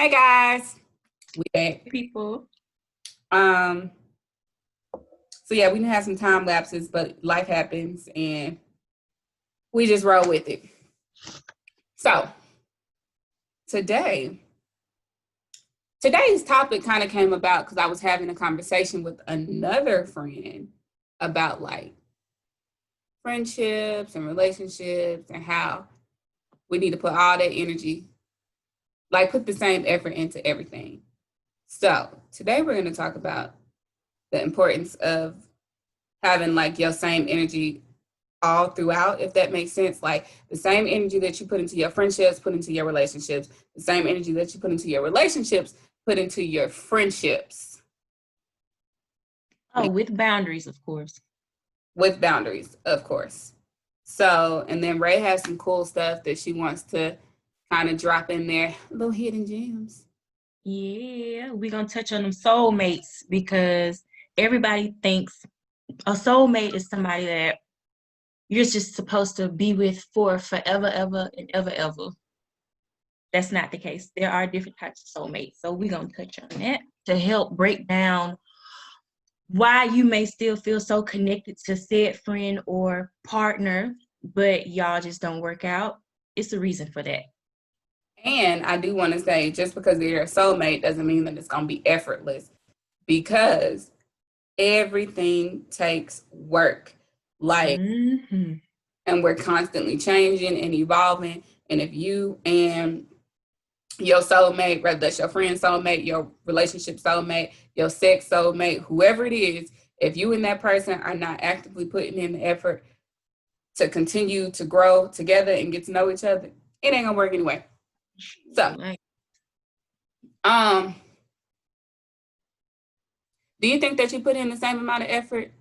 Hey guys, we back. People. Um, so yeah, we didn't have some time lapses, but life happens and we just roll with it. So today, today's topic kind of came about because I was having a conversation with another friend about like friendships and relationships and how we need to put all that energy, like put the same effort into everything. So today we're going to talk about the importance of having like your same energy all throughout, if that makes sense. Like the same energy that you put into your friendships, put into your relationships, the same energy that you put into your relationships, put into your friendships. Oh, with boundaries, of course. With boundaries, of course. So, and then Ray has some cool stuff that she wants to kind of drop in there, little hidden gems. Yeah, we're going to touch on them soulmates because everybody thinks a soulmate is somebody that you're just supposed to be with for forever, ever, and ever, ever. That's not the case. There are different types of soulmates. So we're going to touch on that to help break down why you may still feel so connected to said friend or partner, but y'all just don't work out. It's a reason for that. And I do want to say, just because they're a soulmate doesn't mean that it's going to be effortless, because everything takes work. Like, and we're constantly changing and evolving. And if you and your soulmate, whether that's your friend soulmate, your relationship soulmate, your sex soulmate, whoever it is, if you and that person are not actively putting in the effort to continue to grow together and get to know each other, it ain't gonna work anyway. So, do you think that you put in the same amount of effort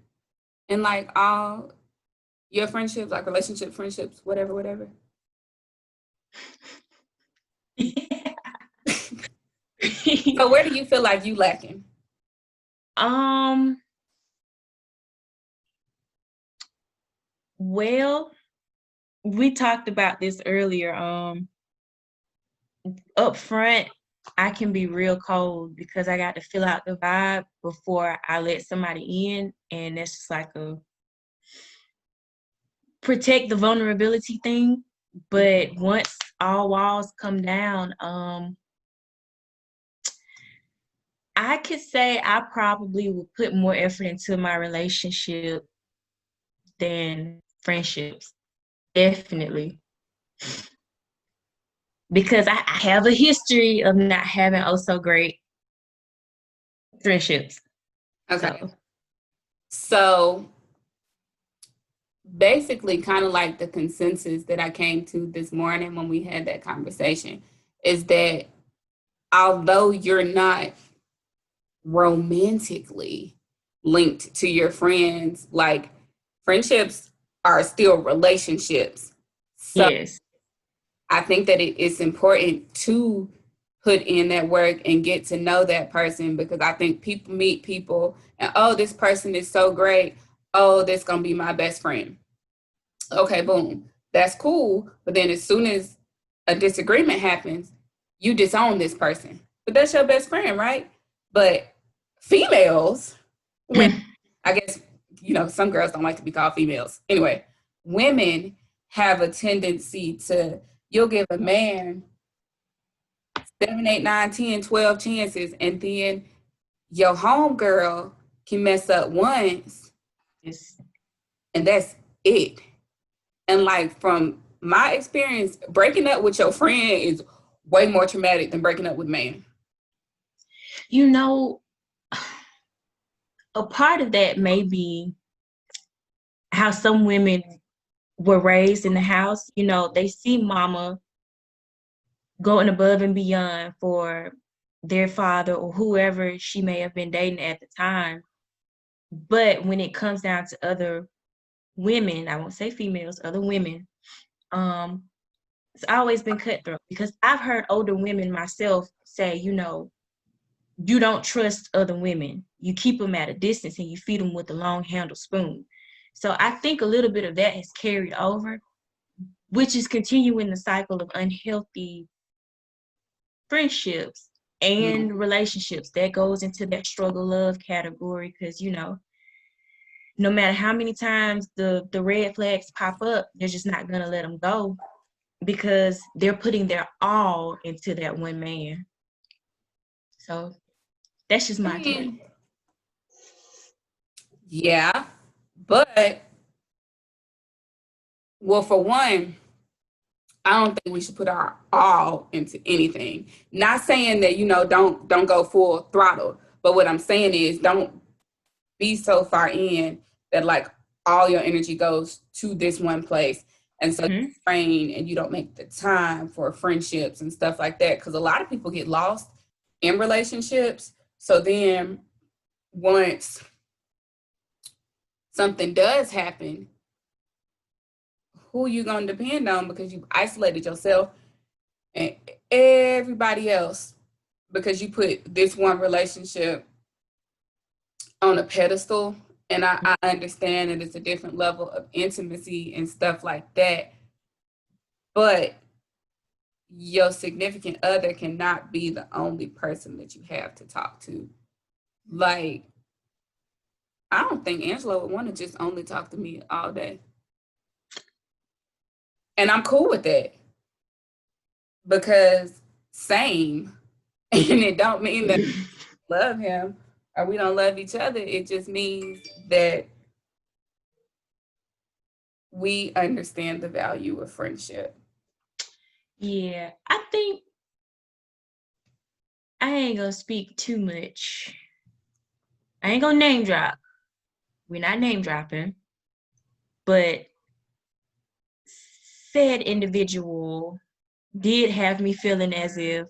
in like all your friendships, like relationship friendships, whatever? Yeah. So where do you feel like you lacking? Well, we talked about this earlier. Up front, I can be real cold because I got to fill out the vibe before I let somebody in, and that's just like a protect the vulnerability thing. But once all walls come down, I could say I probably would put more effort into my relationship than friendships. Definitely. Because I have a history of not having so great friendships. Okay. So basically, kind of like the consensus that I came to this morning when we had that conversation is that although you're not romantically linked to your friends, like friendships are still relationships. So Yes. I think that it's important to put in that work and get to know that person, because I think people meet people and, oh, this person is so great. Oh, that's going to be my best friend. Okay, boom. That's cool. But then as soon as a disagreement happens, you disown this person. But that's your best friend, right? But females, when I guess, some girls don't like to be called females. Anyway, women have a tendency to, you'll give a man 7, 8, 9, 10, 12 chances, and then your homegirl can mess up once, Yes. and that's it. And like from my experience, breaking up with your friend is way more traumatic than breaking up with a man. You know, a part of that may be how some women were raised in the house. You know, they see mama going above and beyond for their father or whoever she may have been dating at the time. But when it comes down to other women, I won't say females, other women, it's always been cutthroat, because I've heard older women myself say, you don't trust other women. You keep them at a distance and you feed them with a long handled spoon. So I think a little bit of that has carried over, which is continuing the cycle of unhealthy friendships. and relationships. That goes into that struggle love category because, no matter how many times the red flags pop up, they're just not going to let them go because they're putting their all into that one man. So that's just I my take. mean, yeah, but well, for one, I don't think we should put our all into anything. Not saying that don't go full throttle, but what I'm saying is don't be so far in that like all your energy goes to this one place, and so you Hmm. train and you don't make the time for friendships and stuff like that. Because a lot of people get lost in relationships. So then once something does happen, who you gonna depend on because you've isolated yourself and everybody else because you put this one relationship on a pedestal. And I understand that it's a different level of intimacy and stuff like that. But your significant other cannot be the only person that you have to talk to. Like, I don't think Angela would want to just only talk to me all day. And I'm cool with that because same. And it don't mean that I love him or we don't love each other. It just means that we understand the value of friendship. Yeah, I think I ain't gonna speak too much. I ain't gonna name drop. We're not name dropping, but said individual did have me feeling as if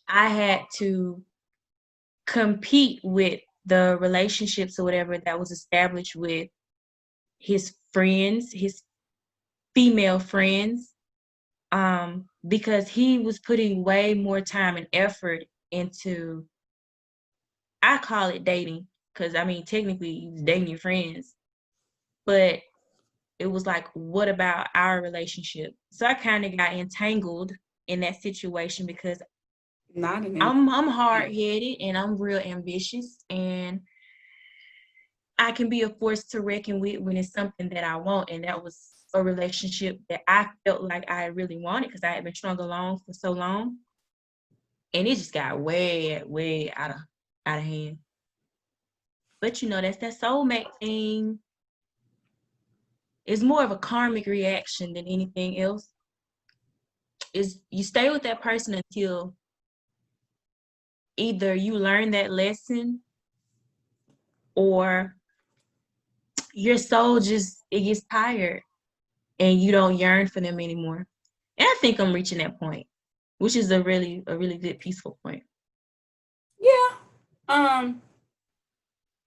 I had to compete with the relationships or whatever that was established with his friends, his female friends, because he was putting way more time and effort into, I call it dating, because I mean, technically, you was dating your friends, but it was like, what about our relationship? So I kind of got entangled in that situation because Not an I'm hard headed and I'm real ambitious and I can be a force to reckon with when it's something that I want. And that was a relationship that I felt like I really wanted because I had been strung along for so long. And it just got way out of hand. But that's that soulmate thing. It's more of a karmic reaction than anything else. Is you stay with that person until either you learn that lesson or your soul just it gets tired and you don't yearn for them anymore. And I think I'm reaching that point, which is a really good peaceful point. yeah.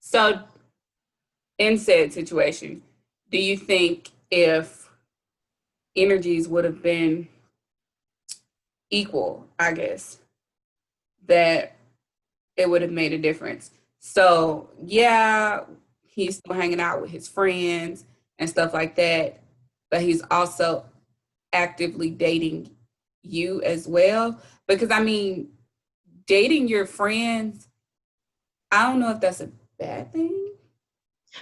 So in said situation, do you think if energies would have been equal, I guess, that it would have made a difference? So yeah, he's still hanging out with his friends and stuff like that, but he's also actively dating you as well. Because I mean, dating your friends, I don't know if that's a bad thing.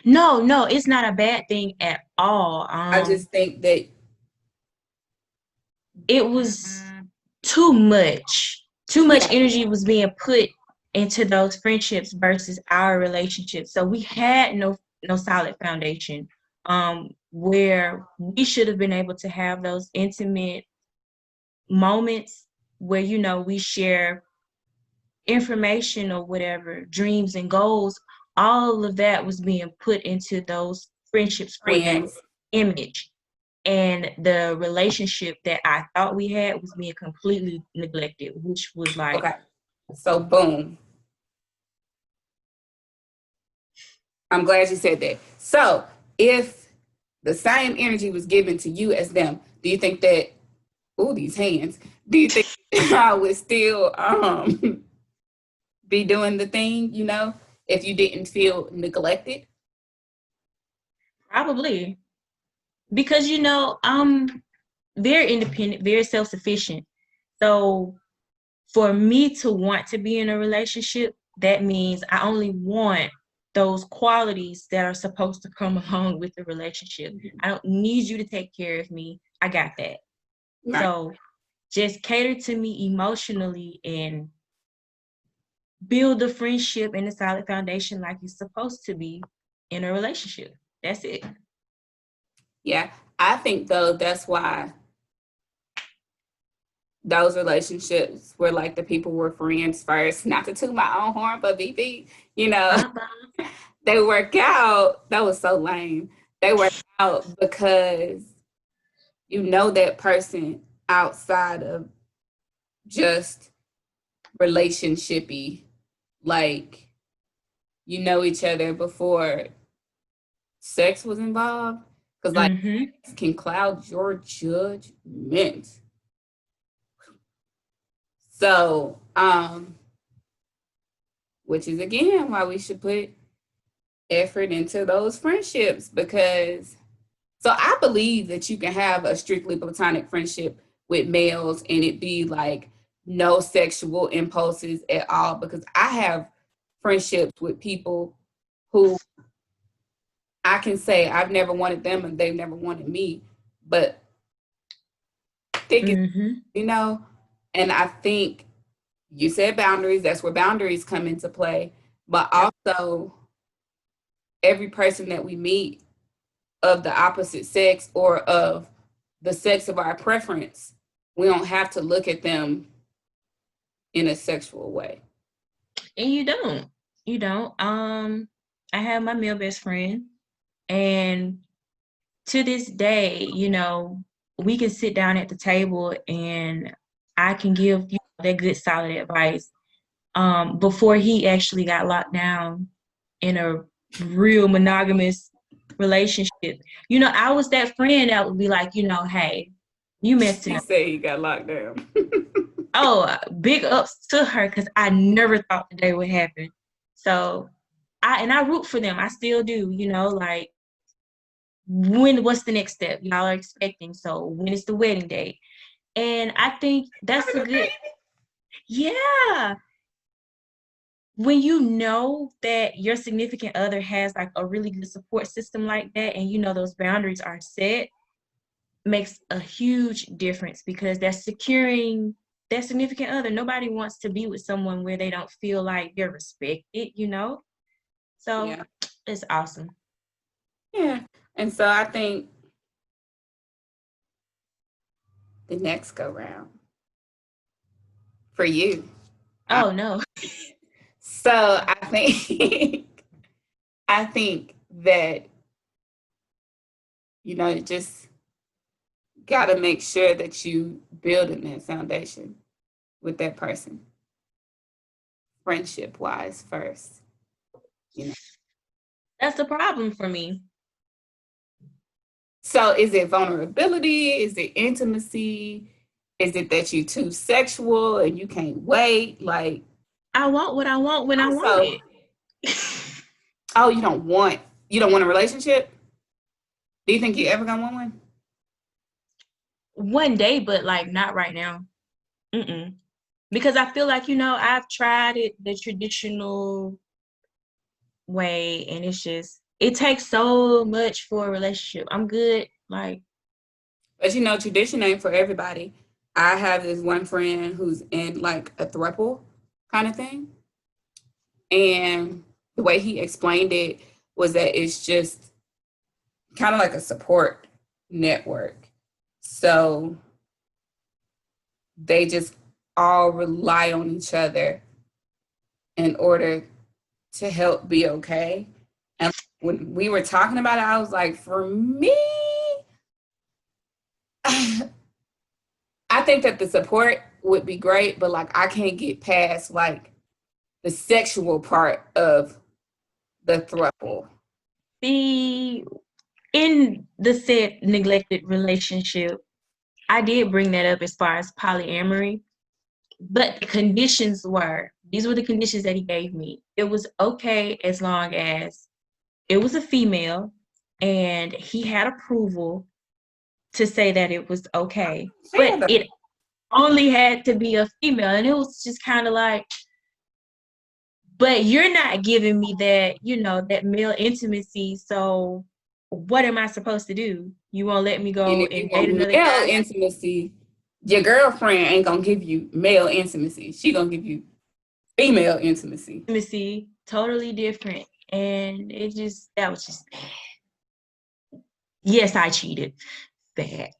No, it's not a bad thing at all. I just think that It was too much. Too much yeah, energy was being put into those friendships versus our relationship. So we had no solid foundation. Where we should have been able to have those intimate moments where we share information or whatever, dreams and goals. All of that was being put into those friendships for that friends. image. And the relationship that I thought we had was being completely neglected, which was like, Okay. So boom. I'm glad you said that. So if the same energy was given to you as them, do you think that these hands, do you think I would still be doing the thing, if you didn't feel neglected? probably because I'm very independent, very self-sufficient. So For me to want to be in a relationship, that means I only want those qualities that are supposed to come along with the relationship. I don't need you to take care of me. I got that. Right. So just cater to me emotionally and build the friendship and a solid foundation like it's supposed to be in a relationship. That's it. Yeah. I think though that's why those relationships where like the people were friends first, not to toot my own horn, but BB, you know, Uh-uh. they work out. That was so lame. They work out because you know that person outside of just relationshipy. Like you know each other before sex was involved. Because like Mm-hmm. sex can cloud your judgment. So, which is again why we should put effort into those friendships because so I believe that you can have a strictly platonic friendship with males and it be like no sexual impulses at all because I have friendships with people who I can say I've never wanted them and they've never wanted me, but thick as Mm-hmm. you know, and I think you said boundaries, that's where boundaries come into play, but also every person that we meet of the opposite sex or of the sex of our preference, we don't have to look at them in a sexual way. And you don't. You don't. I have my male best friend, and to this day, we can sit down at the table and I can give that good solid advice. Before he actually got locked down in a real monogamous relationship. I was that friend that would be like, hey, you messing He up. said he got locked down. Oh, big ups to her because I never thought the day would happen. So I root for them. I still do, like what's the next step? Y'all are expecting. So when is the wedding date? And I think that's Having a a good, baby. yeah. When you know that your significant other has like a really good support system like that, and those boundaries are set, makes a huge difference because that's securing their significant other. Nobody wants to be with someone where they don't feel like they're respected. So Yeah. it's awesome. Yeah. And so I think the next go round for you. Oh no. So I think I think that you just got to make sure that you building that foundation with that person, friendship wise first. You know. That's the problem for me. So is it vulnerability? Is it intimacy? Is it that you too sexual and you can't wait? Like I want what I want when I want also, it. oh, you don't want a relationship? Do you think you ever gonna want one? One day, but like not right now. Mm-mm. Because I feel like, I've tried it the traditional way, and it takes so much for a relationship. I'm good. Like, But tradition ain't for everybody. I have this one friend who's in like a throuple kind of thing. And the way he explained it was that it's just kind of like a support network. So they just all rely on each other in order to help be okay. And when we were talking about it, I was like, for me, I think that the support would be great, but like I can't get past like the sexual part of the throuple. the in the said neglected relationship, I did bring that up as far as polyamory, but the conditions these were the conditions that he gave me. It was okay as long as it was a female and he had approval to say that it was okay. Share But the it only had to be a female. And it was just kind of like, but you're not giving me that, that male intimacy. So what am I supposed to do? You won't let me And go if you and date want another male guy? intimacy, your girlfriend ain't gonna give you male intimacy. She gonna give you female intimacy. Intimacy, totally different. And that was just bad. Yes, I cheated. Bad.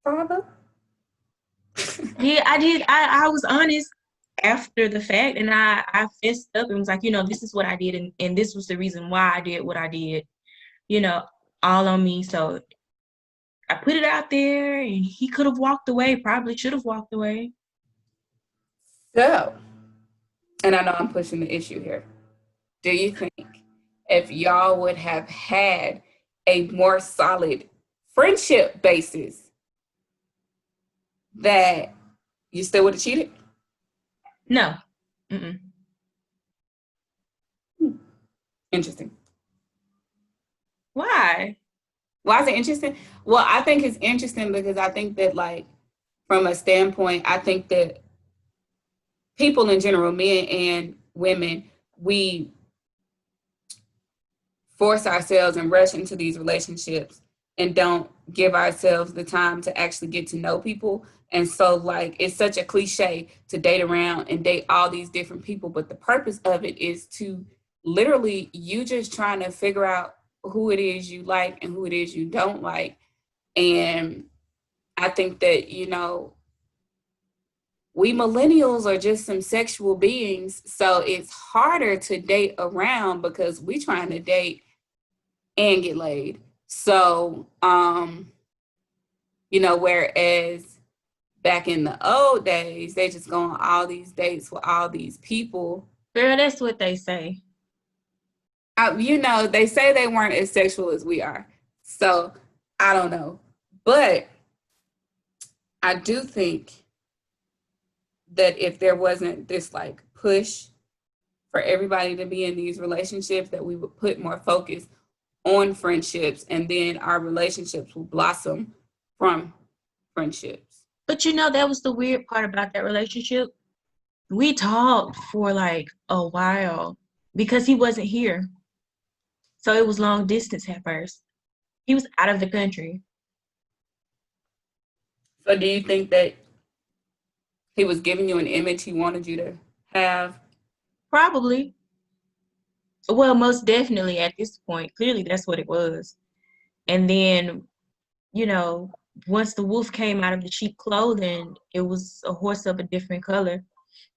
Father? Yeah, I did. I was honest after the fact, and I fessed up and was like, this is what I did, and this was the reason why I did what I did, you know, all on me. So I put it out there, and he could have walked away, probably should have walked away. So, and I know I'm pushing the issue here. Do you think if y'all would have had a more solid friendship basis that you still would have cheated? No. Mm-mm. Hmm. Interesting. Why? Why is it interesting? Well, I think it's interesting because I think that, like, from a standpoint, I think that people in general, men and women, we force ourselves and rush into these relationships and don't give ourselves the time to actually get to know people. And so, like, it's such a cliche to date around and date all these different people, but the purpose of it is to literally you just trying to figure out who it is you like and who it is you don't like. And I think that, we millennials are just some sexual beings. So it's harder to date around because we trying to date and get laid. So, whereas back in the old days, they just go on all these dates with all these people. Girl, that's what they say. They say they weren't as sexual as we are. So I don't know. But I do think that if there wasn't this like push for everybody to be in these relationships, that we would put more focus on friendships and then our relationships will blossom from friendships. But that was the weird part about that relationship. We talked for like a while because he wasn't here. So it was long distance at first. He was out of the country. So do you think that he was giving you an image he wanted you to have? Probably. Well, most definitely at this point. Clearly, that's what it was. And then, you know, once the wolf came out of the cheap clothing, it was a horse of a different color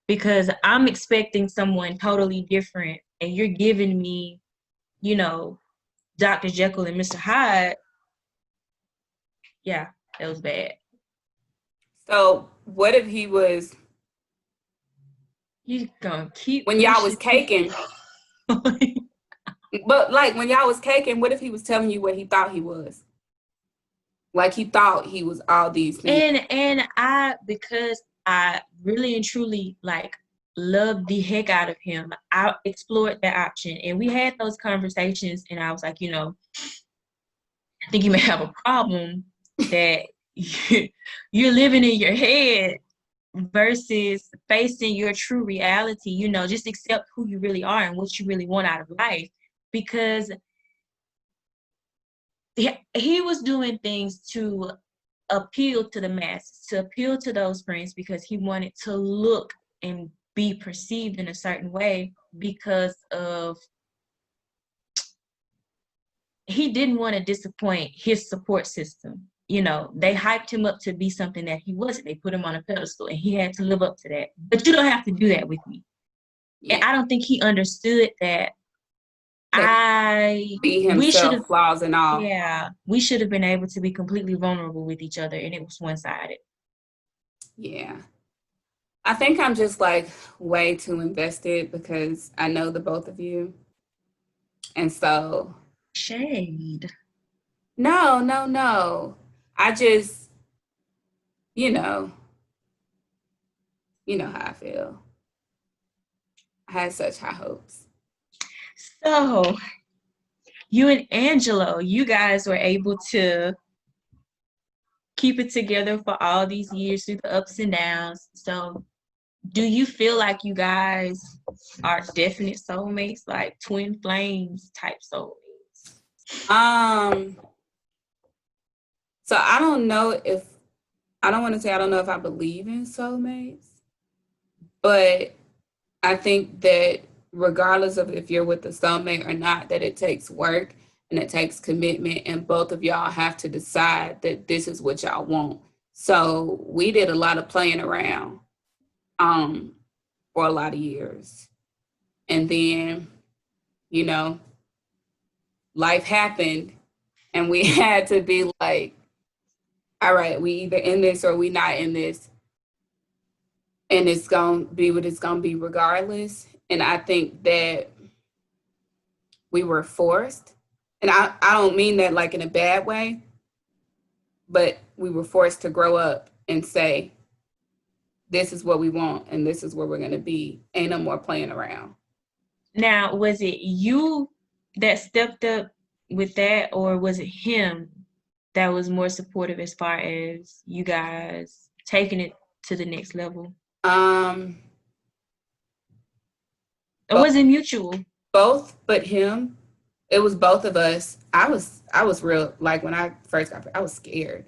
because I'm expecting someone totally different. And you're giving me, you know, Dr. Jekyll and Mr. Hyde. Yeah, that was bad. So what if he was You gonna keep when y'all was pushing me. caking? But like when y'all was caking, what if he was telling you what he thought he was? Like he thought he was all these things. And I, because I really and truly like loved the heck out of him, I explored that option and we had those conversations and I was like, I think you may have a problem that you're living in your head versus facing your true reality, just accept who you really are and what you really want out of life. Because he was doing things to appeal to the masses, to appeal to those friends because he wanted to look and be perceived in a certain way because of he didn't want to disappoint his support system. They hyped him up to be something that he wasn't. They put him on a pedestal and he had to live up to that. But you don't have to do that with me. Yeah. And I don't think he understood that Be we should have, himself, flaws and all. yeah, we should have been able to be completely vulnerable with each other and it was one-sided. Yeah. I think I'm just like way too invested because I know the both of you. And so, Shade. no, no, no. I just, you know, you know how I feel. I had such high hopes. So you and Angelo, you guys were able to keep it together for all these years through the ups and downs. So, do you feel like you guys are definite soulmates, like twin flames type soulmates? Um, so I don't know if I don't want to say I don't know if I believe in soulmates, but I think that regardless of if you're with a soulmate or not, that it takes work and it takes commitment, and both of y'all have to decide that this is what y'all want. So we did a lot of playing around um, for a lot of years. And then, you know, life happened and we had to be like, all right, we either in this or we not in this. And it's going to be what it's going to be regardless. And I think that we were forced. And I don't mean that like in a bad way, but we were forced to grow up and say, this is what we want and this is where we're going to be. Ain't no more playing around. Now, was it you that stepped up with that, or was it him that was more supportive as far as you guys taking it to the next level? Um, Or was it mutual? both, but him. It was both of us. I was real like when I first got I was scared.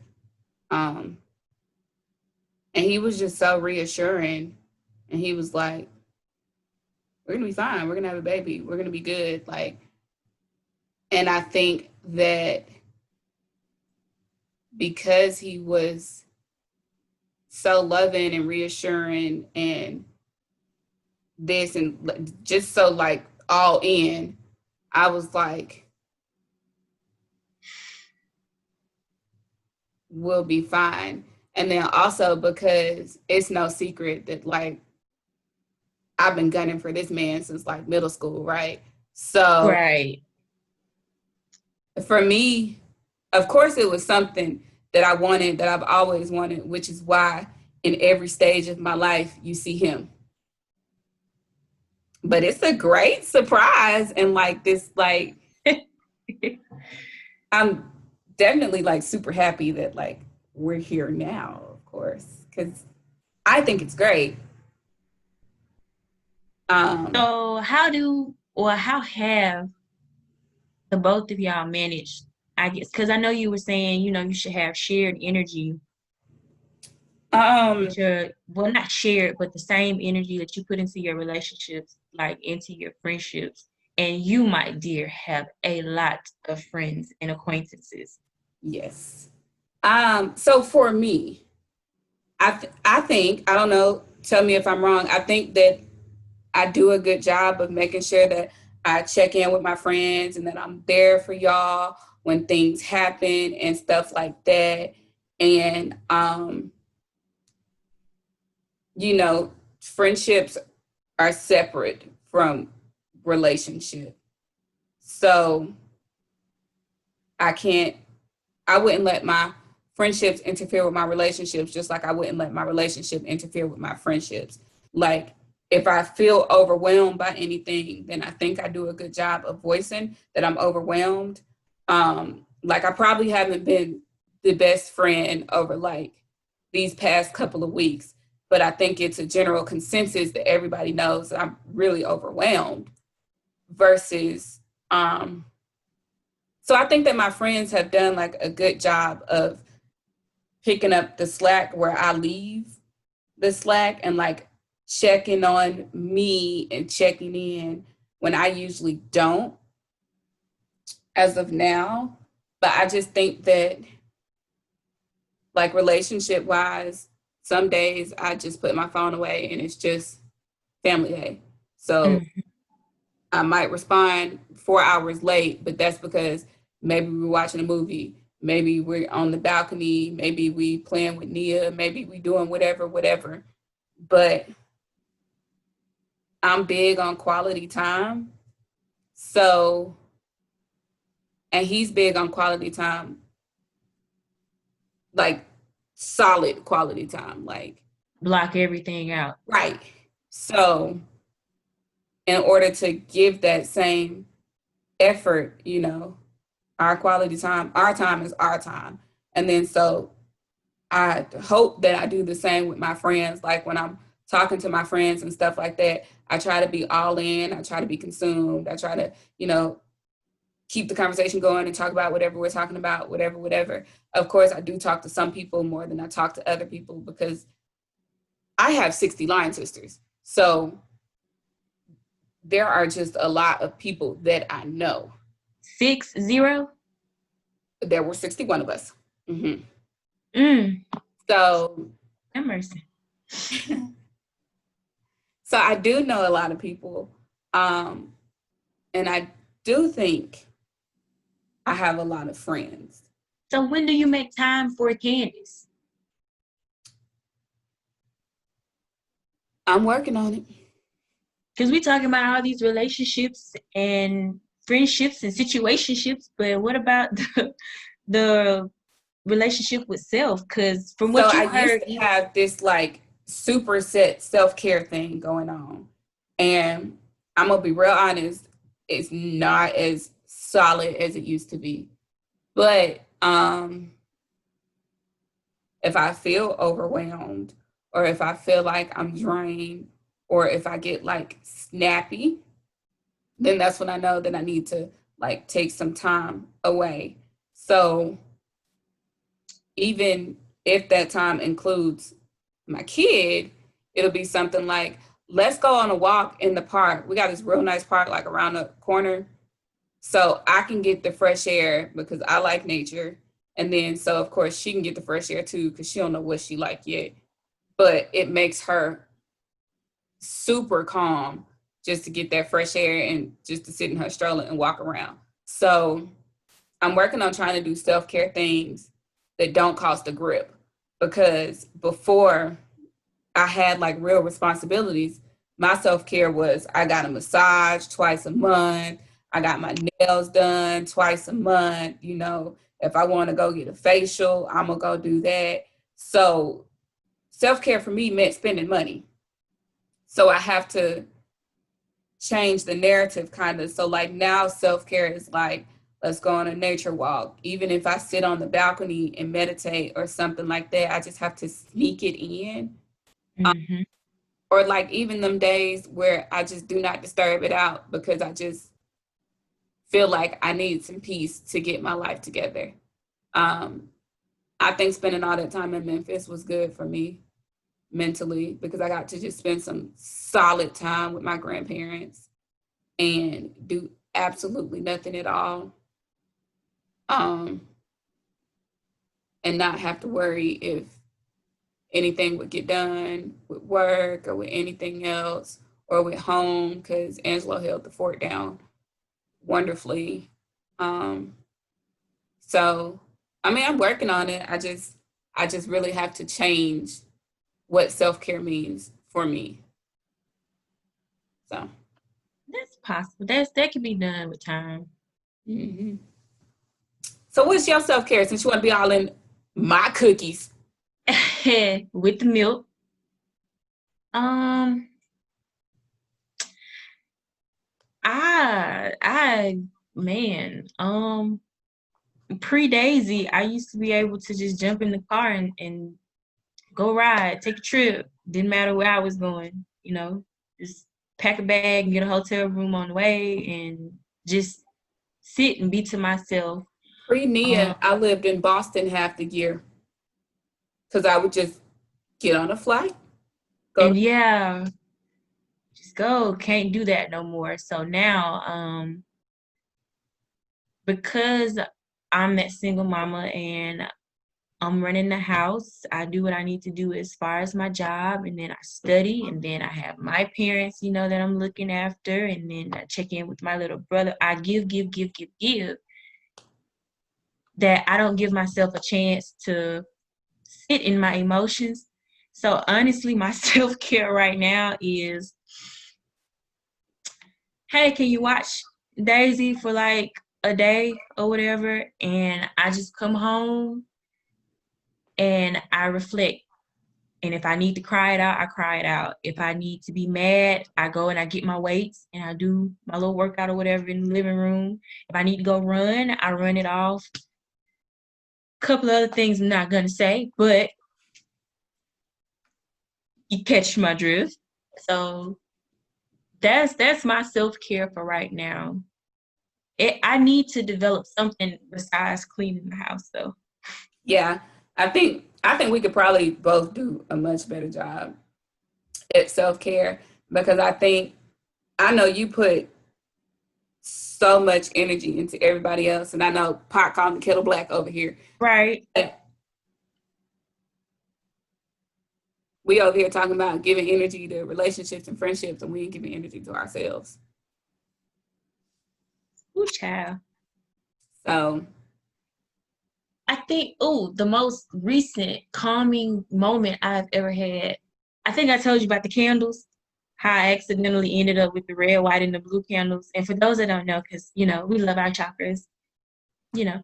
Um, and he was just so reassuring, and he was like, "We're gonna be fine. We're gonna have a baby. We're gonna be good." Like, and I think that because he was so loving and reassuring and this and just so like all in, I was like, "We'll be fine." And then also because it's no secret that like I've been gunning for this man since like middle school, right? So Right. for me, of course, it was something that I wanted, that I've always wanted, which is why in every stage of my life, you see him. But it's a great surprise. And like this, like, I'm definitely like super happy that like we're here now, of course, because I think it's great. Um, So how have the both of y'all managed? I guess because I know you were saying, you should have shared energy um, with your, well, not shared, but the same energy that you put into your relationships, like into your friendships. And you, my dear, have a lot of friends and acquaintances. yes. So for me, I think I don't know. Tell me if I'm wrong. I think that I do a good job of making sure that I check in with my friends and that I'm there for y'all when things happen and stuff like that. And you know, friendships are separate from relationship. So I can't I wouldn't let my friendships interfere with my relationships, just like I wouldn't let my relationship interfere with my friendships. Like, if I feel overwhelmed by anything, then I think I do a good job of voicing that I'm overwhelmed. Like, I probably haven't been the best friend over like these past couple of weeks, but I think it's a general consensus that everybody knows that I'm really overwhelmed versus so I think that my friends have done like a good job of picking up the slack where I leave the slack and like checking on me and checking in when I usually don't as of now. But I just think that like relationship wise, some days I just put my phone away and it's just family day. So Mm. I might respond 4 hours late, but that's because maybe we're watching a movie, maybe we're on the balcony, maybe we playing with Nia, maybe we doing whatever, whatever. But I'm big on quality time. So, and he's big on quality time, like solid quality time, like, Block everything out. right. So, in order to give that same effort, our quality time, our time is our time. And then so I hope that I do the same with my friends. Like when I'm talking to my friends and stuff like that, I try to be all in. I try to be consumed. I try to, keep the conversation going and talk about whatever we're talking about, whatever, whatever. Of course, I do talk to some people more than I talk to other people because I have 60 line sisters. So there are just a lot of people that I know. 60. There were 61 of us. Hmm. Mm. So, Have mercy. so I do know a lot of people. Um, and I do think I have a lot of friends. So when do you make time for Candace? I'm working on it. Because we talking about all these relationships and friendships and situationships, but what about the relationship with self? Because from So what I you used heard, to have this like super set self care thing going on. And I'm going to be real honest, it's not as solid as it used to be. But if I feel overwhelmed or if I feel like I'm drained or if I get like snappy, then that's when I know that I need to like take some time away. So even if that time includes my kid, it'll be something like, let's go on a walk in the park. We got this real nice park like around the corner. So I can get the fresh air because I like nature. And then so of course she can get the fresh air too because she don't know what she like yet. But it makes her super calm just to get that fresh air and just to sit in her stroller and walk around. So I'm working on trying to do self-care things that don't cost a grip because before I had like real responsibilities, my self-care was I got a massage twice a month, I got my nails done twice a month, if I want to go get a facial, I'm going to go do that. So self-care for me meant spending money. So I have to change the narrative kind of. So like now self-care is like, let's go on a nature walk. Even if I sit on the balcony and meditate or something like that, I just have to sneak it in. mm-hmm. Or like even them days where I just do not disturb it out because I just feel like I need some peace to get my life together. Um, I think spending all that time in Memphis was good for me mentally because I got to just spend some solid time with my grandparents and do absolutely nothing at all. Um, and not have to worry if anything would get done with work or with anything else or with home because Angelo held the fort down wonderfully. Um, so I mean I'm working on it. I just really have to change what self-care means for me. So That's possible. That can be done with time. mhm. So what's your self-care since you want to be all in my cookies? With the milk. Um, I man, pre Daisy, I used to be able to just jump in the car and go ride, take a trip. Didn't matter where I was going, just pack a bag and get a hotel room on the way and just sit and be to myself. Um, Pre-Nia, I lived in Boston half the year because I would just get on a flight, go and to yeah, just go. Can't do that no more. So now, because I'm that single mama and I'm running the house. I do what I need to do as far as my job, and then I study, and then I have my parents, that I'm looking after, and then I check in with my little brother. I give, give, give, give, give. That I don't give myself a chance to sit in my emotions. So honestly, my self care right now is, hey, can you watch Daisy for like a day or whatever? And I just come home and I reflect. And if I need to cry it out, I cry it out. If I need to be mad, I go and I get my weights and I do my little workout or whatever in the living room. If I need to go run, I run it off. A couple other things I'm not gonna say, but You catch my drift. So that's my self-care for right now. I need to develop something besides cleaning the house though. Yeah, I think we could probably both do a much better job at self care because I know you put so much energy into everybody else, and I know pot calling the kettle black over here. Right. But we over here talking about giving energy to relationships and friendships, and we ain't giving energy to ourselves. Ooh, child. So I think, oh, the most recent calming moment I've ever had. I think I told you about the candles, how I accidentally ended up with the red, white, and the blue candles. And for those that don't know, because, we love our chakras, you know.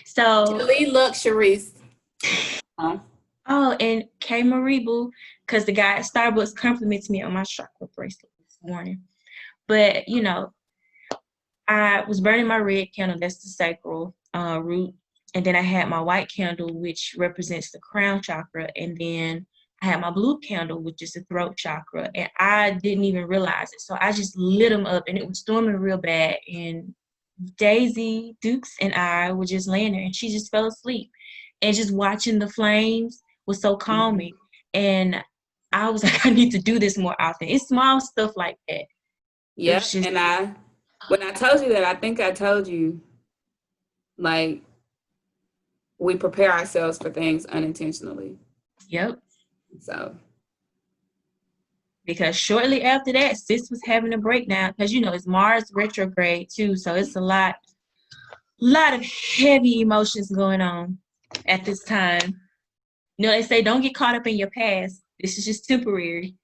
So, Kelly Luxuries. Oh, oh, and K Maribu, because the guy at Starbucks complimented me on my chakra bracelet this morning. But, I was burning my red candle, that's the sacral root. And then I had my white candle, which represents the crown chakra. And then I had my blue candle, which is the throat chakra. And I didn't even realize it. So I just lit them up and it was storming real bad. And Daisy Dukes and I were just laying there and she just fell asleep. And just watching the flames was so mhm. calming. And I was like, I need to do this more often. It's small stuff like that. It was Yep. just, And when I told you that, I think I told you like we prepare ourselves for things unintentionally. yep. So Because shortly after that, sis was having a breakdown because it's Mars retrograde too, so it's a lot of heavy emotions going on at this time. They say don't get caught up in your past. This is just temporary.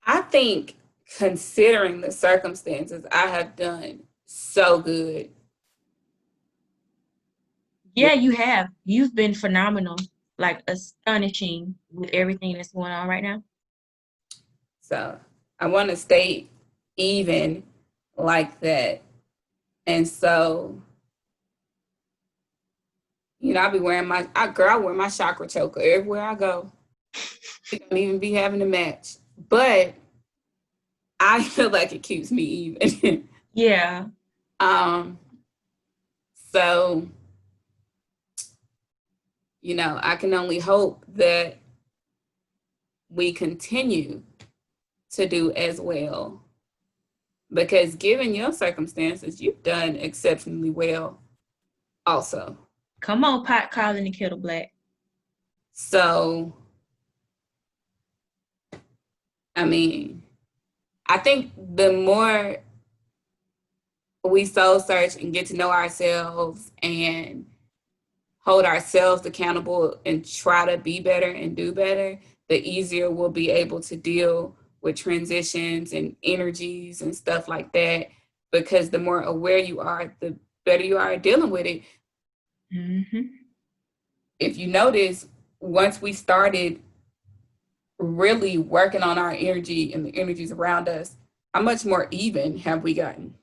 I think considering the circumstances, I have done so good with Yeah, you have. You've been phenomenal, like astonishing with everything that's going on right now. so I want to stay even like that. And so, I'll be wearing I wear my chakra choker everywhere I go. We don't even be having a match. But I feel like it keeps me even. Yeah. um, so, I can only hope that we continue to do as well. Because given your circumstances, you've done exceptionally well also. Come on, pot calling the kettle black. So, I mean, I think the more we soul search and get to know ourselves and hold ourselves accountable and try to be better and do better, the easier we'll be able to deal with transitions and energies and stuff like that. Because the more aware you are, the better you are at dealing with it. Hmm. If you notice, once we started really working on our energy and the energies around us, how much more even have we gotten?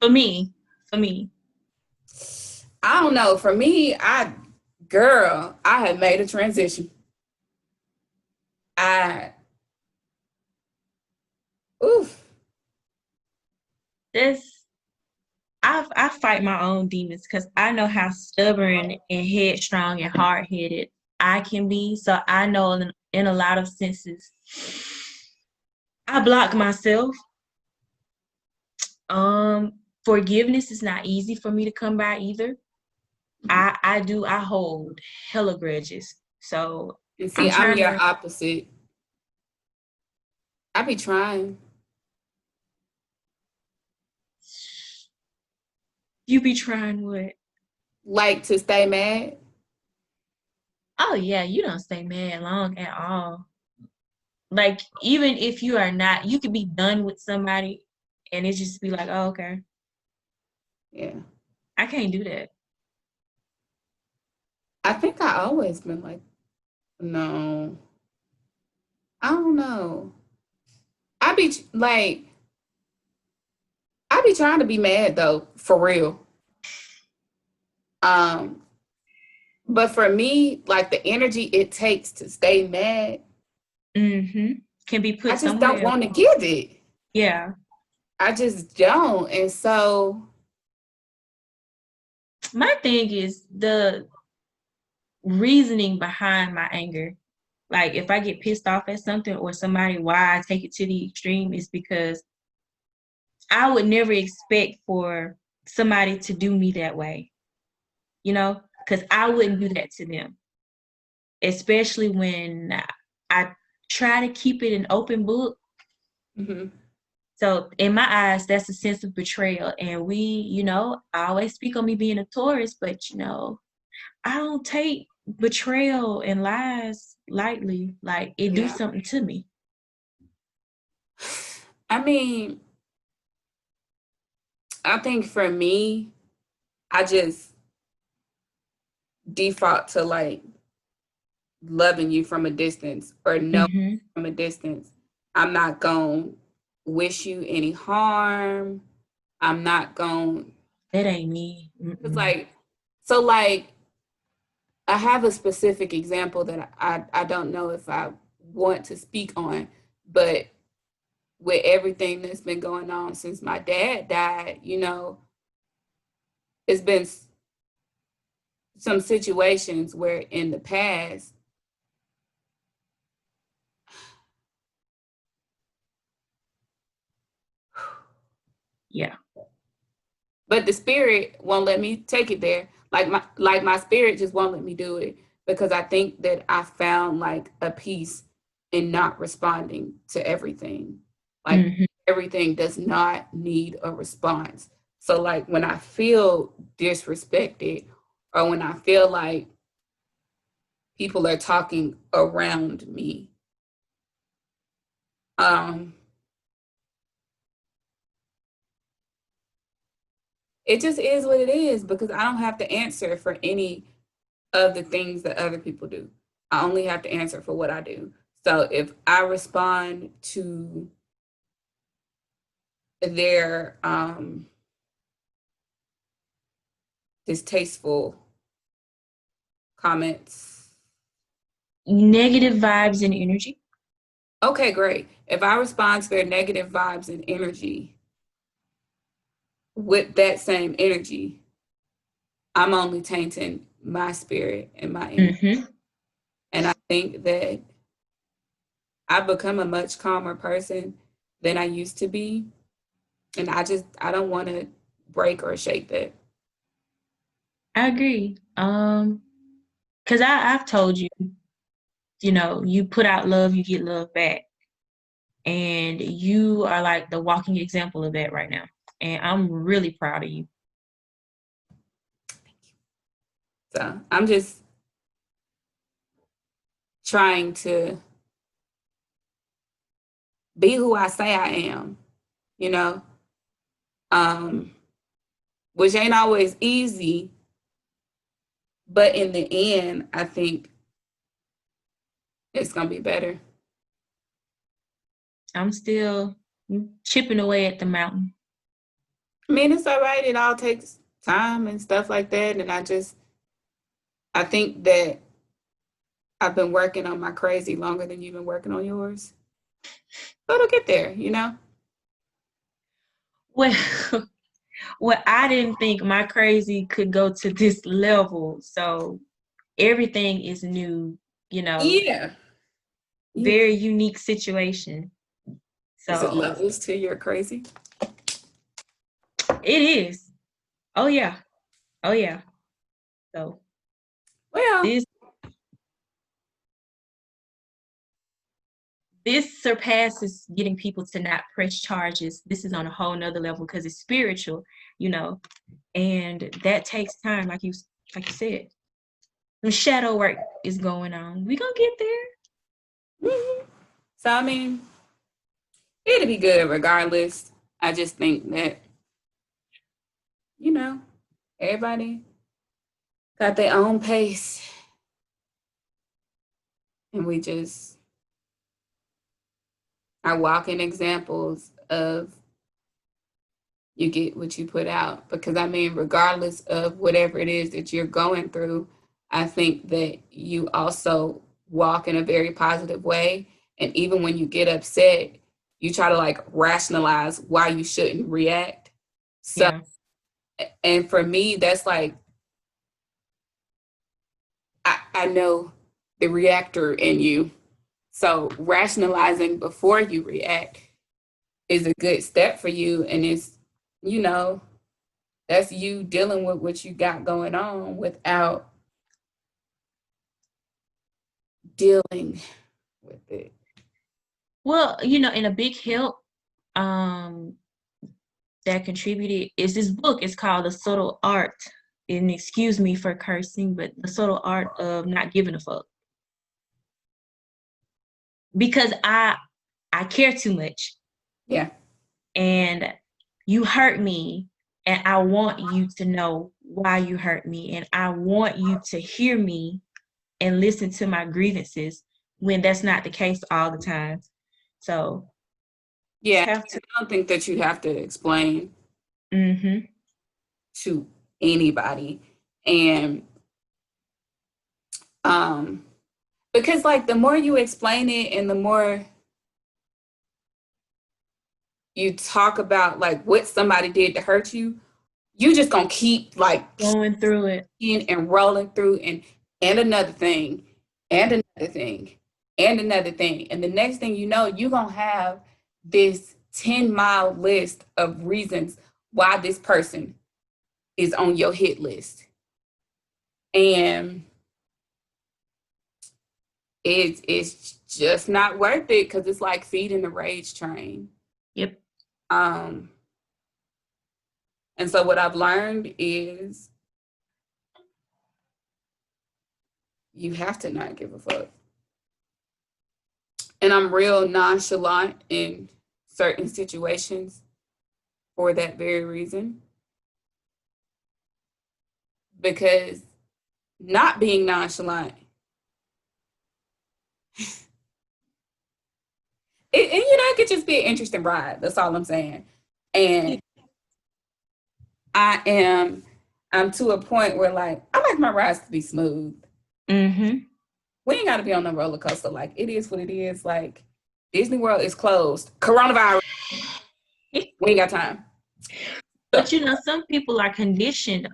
For me, for me. I don't know. For me, I have made a transition. I, oof, This I fight my own demons because I know how stubborn and headstrong and hard headed I can be. So I know in a lot of senses, I block myself. Forgiveness is not easy for me to come by either. I hold hella grudges. So and see, I'm I'm trying your to. opposite. I be trying, You be trying what? like, to stay mad. Oh yeah, you don't stay mad long at all. Like even if you are not, you could be done with somebody and it just be like, oh, okay. Yeah, I can't do that. I think I always been like, no, I don't know. I be like, I be trying to be mad though, for real. Um, But for me, like the energy it takes to stay mad, Mm-hmm. Can be I put just somewhere don't else. want to give it. Yeah. I just don't. And so, My thing is the reasoning behind my anger. Like if I get pissed off at something or somebody, why I take it to the extreme is because I would never expect for somebody to do me that way, because I wouldn't do that to them, especially when I try to keep it an open book. mhm, So in my eyes, that's a sense of betrayal. And I always speak on me being a Taurus, but I don't take betrayal and lies lightly. Like it do yeah. something to me. I mean, I think for me, I just default to like loving you from a distance or knowing Hmm. from a distance. I'm not going to wish you any harm. I'm not going That ain't me. to, Mm-mm. like, so like, I have a specific example that I don't know if I want to speak on, but with everything that's been going on since my dad died, it's been some situations where in the past, Yeah. but the spirit won't let me take it there. Like my spirit just won't let me do it because I think that I found like a peace in not responding to everything. Like Hmm. everything does not need a response. So like when I feel disrespected or when I feel like people are talking around me, um, it just is what it is because I don't have to answer for any of the things that other people do. I only have to answer for what I do. So if I respond to their distasteful comments, Negative vibes and energy. okay, great. If I respond to their negative vibes and energy with that same energy, I'm only tainting my spirit and my energy. Hmm. And I think that I've become a much calmer person than I used to be. And I don't want to break or shake that. I agree. Because I've told you, you put out love, you get love back. And you are like the walking example of that right now. And I'm really proud of you. So I'm just trying to be who I say I am, you know, um, which ain't always easy, but in the end, I think it's gonna be better. I'm still chipping away at the mountain. I mean, it's all right. It all takes time and stuff like that, and I think that I've been working on my crazy longer than you've been working on yours. So it'll get there, you know. Well, well, I didn't think my crazy could go to this level. So everything is new, you know, Yeah. Yeah. very unique situation. Is it So levels to your crazy? it is. Oh yeah. Oh yeah. So Well, this this surpasses getting people to not press charges. This is on a whole nother level because it's spiritual, you know, and that takes time, like you said. Some shadow work is going on. We gonna get there. mhm. So I mean, it'll be good regardless. I just think that, you know, everybody got their own pace and we just are walking examples of you get what you put out. Because I mean, regardless of whatever it is that you're going through, I think that you also walk in a very positive way. And even when you get upset, you try to like rationalize why you shouldn't react. So, Yeah. and for me, that's like, I know the reactor in you. So, rationalizing before you react is a good step for you. And it's, you know, that's you dealing with what you got going on without dealing with it. Well, and a big help um that contributed is this book. It's called The Subtle Art. And excuse me for cursing, but The Subtle Art of Not Giving a Fuck. Because I care too much, Yeah. and you hurt me, and I want you to know why you hurt me, and I want you to hear me and listen to my grievances when that's not the case all the time. So just Yeah. have to. I don't think that you have to explain Mhm. to anybody. And um because like the more you explain it and the more you talk about like what somebody did to hurt you, you just gonna keep like Going through it. kicking and rolling through and another thing and another thing and another thing. And the next thing you know, you're gonna have this 10-mile list of reasons why this person is on your hit list. And it's just not worth it because it's like feeding the rage train. Yep. Um, and so what I've learned is you have to not give a fuck. And I'm real nonchalant in certain situations for that very reason. Because not being nonchalant, it could just be an interesting ride. That's all I'm saying. And I am, I'm to a point where like I like my rides to be smooth. Mhm. We ain't got to be on the roller coaster. Like it is what it is. Like Disney World is closed. Coronavirus. We ain't got time. So But some people are conditioned,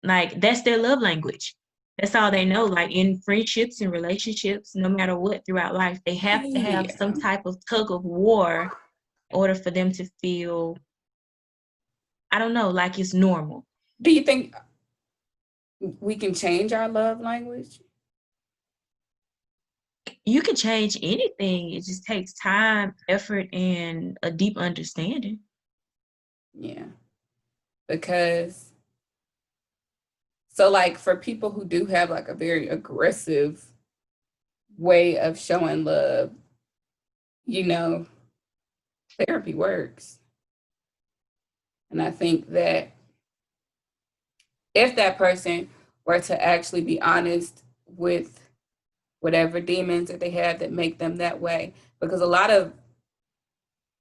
like that's their love language. That's all they know. Like in friendships and relationships, no matter what throughout life, they have to have some yeah. type of tug of war in order for them to feel, I don't know, like it's normal. Do you think we can change our love language? You can change anything. It just takes time, effort, and a deep understanding. Yeah. Because so like for people who do have like a very aggressive way of showing love, you know, therapy works. And I think that if that person were to actually be honest with whatever demons that they have that make them that way, because a lot of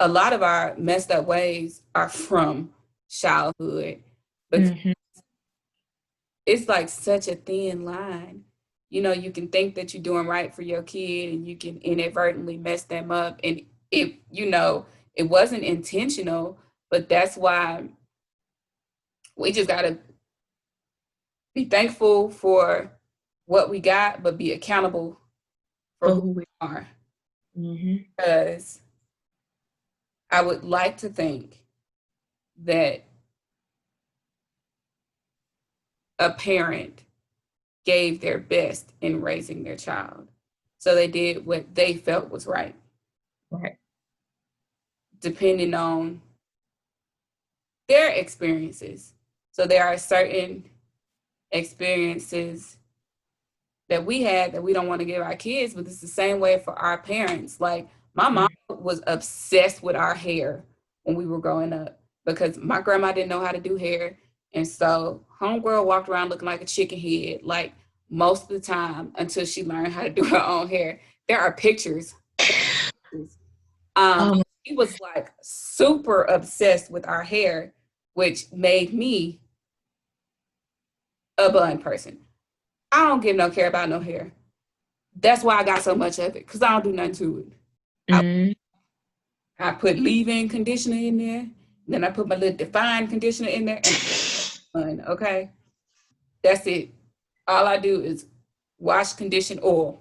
our messed up ways are from childhood, because Hmm. it's like such a thin line. You know, you can think that you're doing right for your kid and you can inadvertently mess them up. And it wasn't intentional, but that's why we just got to be thankful for what we got, but be accountable for For who who we. we are. Hmm. Because I would like to think that a parent gave their best in raising their child. So they did what they felt was right, Right. depending on their experiences. So there are certain experiences that we had that we don't want to give our kids, but it's the same way for our parents. Like my mom was obsessed with our hair when we were growing up because my grandma didn't know how to do hair. And so homegirl walked around looking like a chicken head, like most of the time until she learned how to do her own hair. There are pictures. Um, She was like super obsessed with our hair, which made me a bun person. I don't give no care about no hair. That's why I got so much of it, because I don't do nothing to it. I, Mm, I put leave-in conditioner in there, then I put my little defined conditioner in there, and I'm done, okay? That's it. All I do is wash, condition, oil.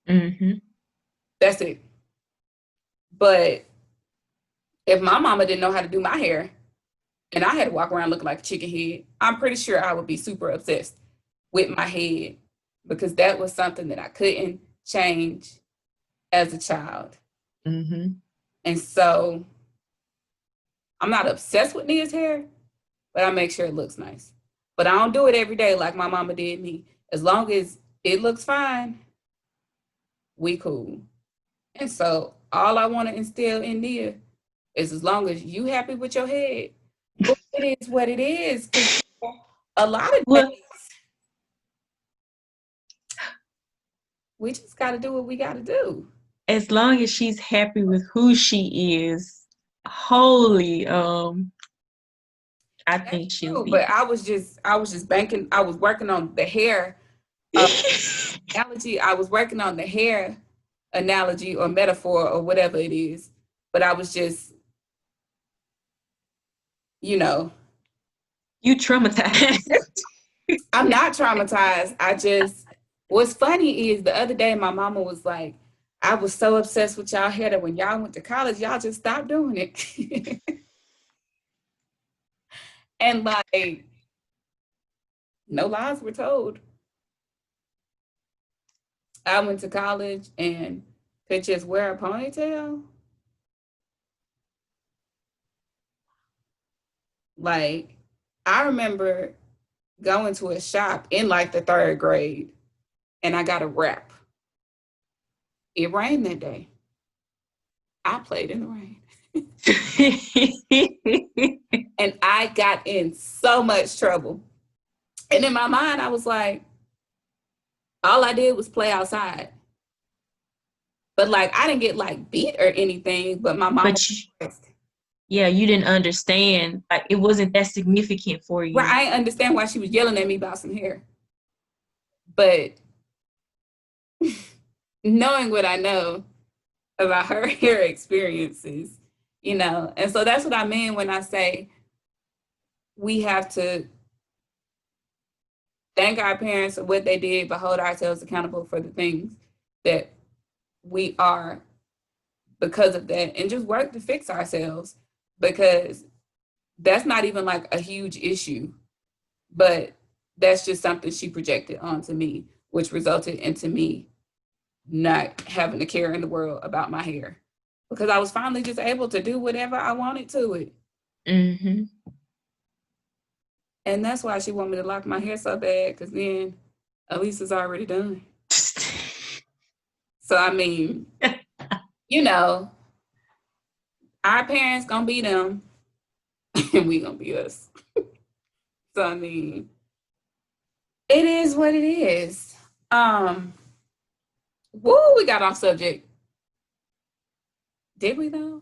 mm-hmm. That's it. But if my mama didn't know how to do my hair and I had to walk around looking like a chicken head, I'm pretty sure I would be super obsessed with my head because that was something that I couldn't change as a child. Mm-hmm. And so I'm not obsessed with Nia's hair, but I make sure it looks nice. But I don't do it every day like my mama did me. As long as it looks fine, we cool. And so all I want to instill in Nia is as long as you happy with your head, but it is what it is. Because a lot of days Well, we just got to do what we got to do. as long as she's happy with who she is, wholly, I That's think she'll true. be. But I was just banking. I was working on the hair uh, analogy. I was working on the hair analogy or metaphor or whatever it is. But I was just, you know, You traumatized. I'm not traumatized. I just, what's funny is the other day my mama was like, I was so obsessed with y'all hair that when y'all went to college, y'all just stopped doing it. And like, no lies were told. I went to college and could just wear a ponytail. Like, I remember going to a shop in like the third grade and I got a wrap. It rained that day. I played in the rain. And I got in so much trouble. And in my mind, I was like, all I did was play outside. But like, I didn't get like beat or anything, but my mama But was stressed. yeah, you didn't understand. Like it wasn't that significant for Right. you. I didn't understand why she was yelling at me about some hair. But knowing what I know about her hair experiences, and so that's what I mean when I say we have to thank our parents for what they did, but hold ourselves accountable for the things that we are because of that and just work to fix ourselves because that's not even like a huge issue, but that's just something she projected onto me, which resulted into me not having a care in the world about my hair because I was finally just able to do whatever I wanted to it. Hmm. And that's why she wanted me to lock my hair so bad because then at least it's already done. So, I mean, you know, our parents gonna be them and we gonna be us. So, I mean, it is what it is. Um, woo, we got off subject. Did we though?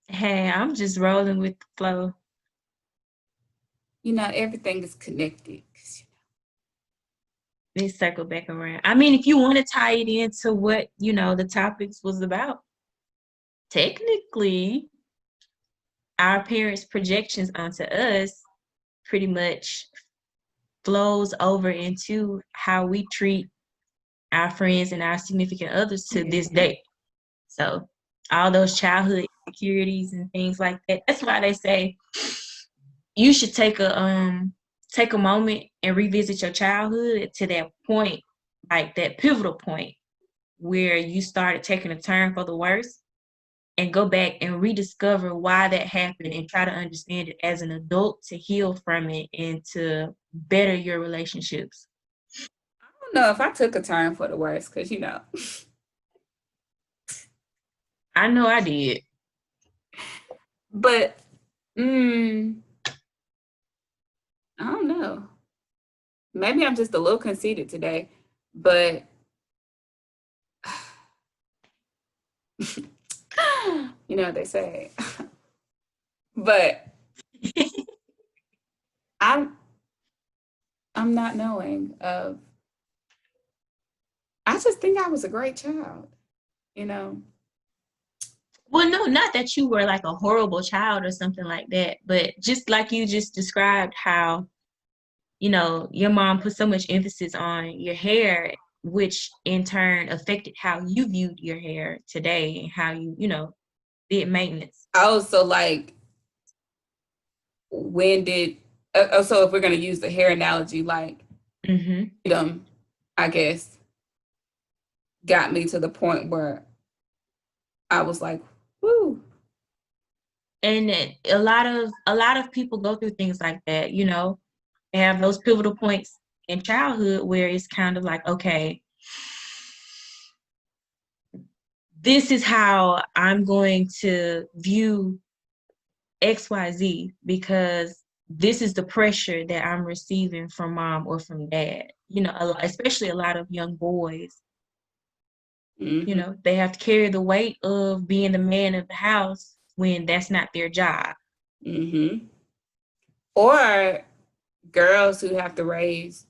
Hey, I'm just rolling with the flow. Everything is connected. Let's circle back around. I mean, if you want to tie it into what, the topics was about, technically, our parents' projections onto us pretty much flows over into how we treat our friends and our significant others to this day. So all those childhood insecurities and things like that. That's why they say you should take a moment and revisit your childhood to that point, like that pivotal point where you started taking a turn for the worse and go back and rediscover why that happened and try to understand it as an adult to heal from it and to better your relationships. I don't know if I took a turn for the worse because I know I did. but I don't know. Maybe I'm just a little conceited today, but you know what they say. But I'm I'm not knowing of. I just think I was a great child, you know. Well, no, not that you were like a horrible child or something like that, but just like you just described how, your mom put so much emphasis on your hair, which in turn affected how you viewed your hair today and how you did maintenance. Oh, so like when did so if we're gonna use the hair analogy, like Hmm. them, I guess, got me to the point where I was like, whoo. And a lot of people go through things like that, they have those pivotal points in childhood where it's kind of like, okay, this is how I'm going to view XYZ because this is the pressure that I'm receiving from mom or from dad. Especially a lot of young boys, Hmm. they have to carry the weight of being the man of the house when that's not their job. Hmm. Or girls who have to raise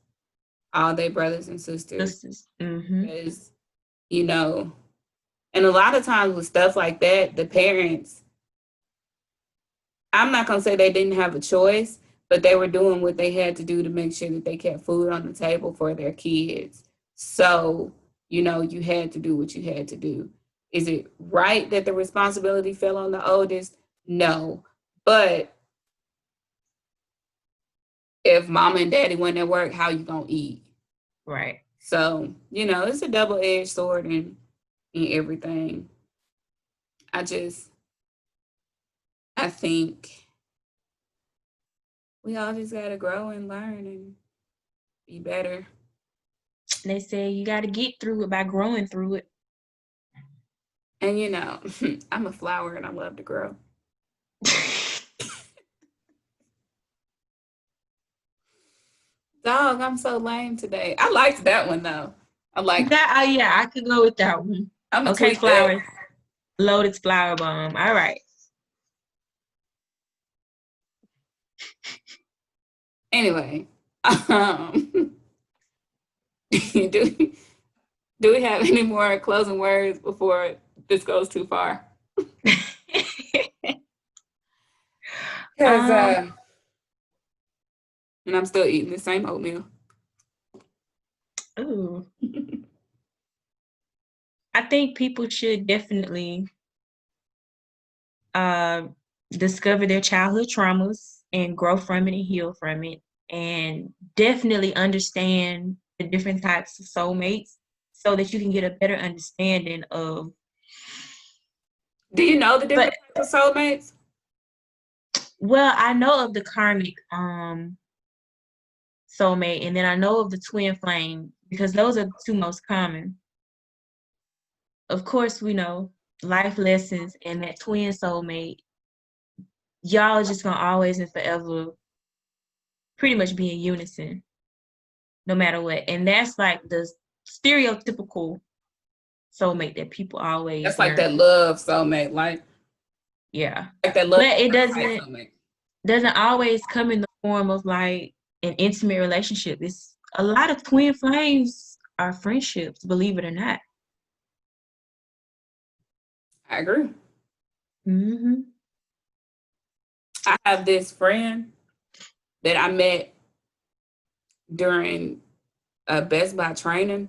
all their brothers and sisters Sisters. Mm-hmm. because, you know, and a lot of times with stuff like that, the parents, I'm not going to say they didn't have a choice, but they were doing what they had to do to make sure that they kept food on the table for their kids. So, you had to do what you had to do. Is it right that the responsibility fell on the oldest? No. But if mama and daddy went at work, how you going to eat? Right. So, it's a double-edged sword in everything. I just, I think we all just got to grow and learn and be better. They say you got to get through it by growing through it. And I'm a flower and I love to grow. Dog, I'm so lame today. I liked that one though. I'm like, Yeah, I could go with that one. I'm gonna Okay, tweet that. flowers. Loaded flower bomb. All right. Anyway, um, do do we have any more closing words before this goes too far? Because um, and I'm still eating the same oatmeal. ooh, I think people should definitely uh, discover their childhood traumas and grow from it and heal from it, and definitely understand the different types of soulmates so that you can get a better understanding of. Do you know the But different types of soulmates? well, I know of the karmic soulmate, and then I know of the twin flame because those are the two most common. Of course, we know life lessons and that twin soulmate. Y'all are just gonna always and forever pretty much be in unison, no matter what. And that's like the stereotypical soulmate that people That's always like that yearn. love soulmate, Yeah, like that love but it life doesn't soulmate. doesn't always come in the form of like an intimate relationship. It's a lot of twin flames are friendships, believe it or not. I agree. Hmm. I have this friend that I met during a Best Buy training,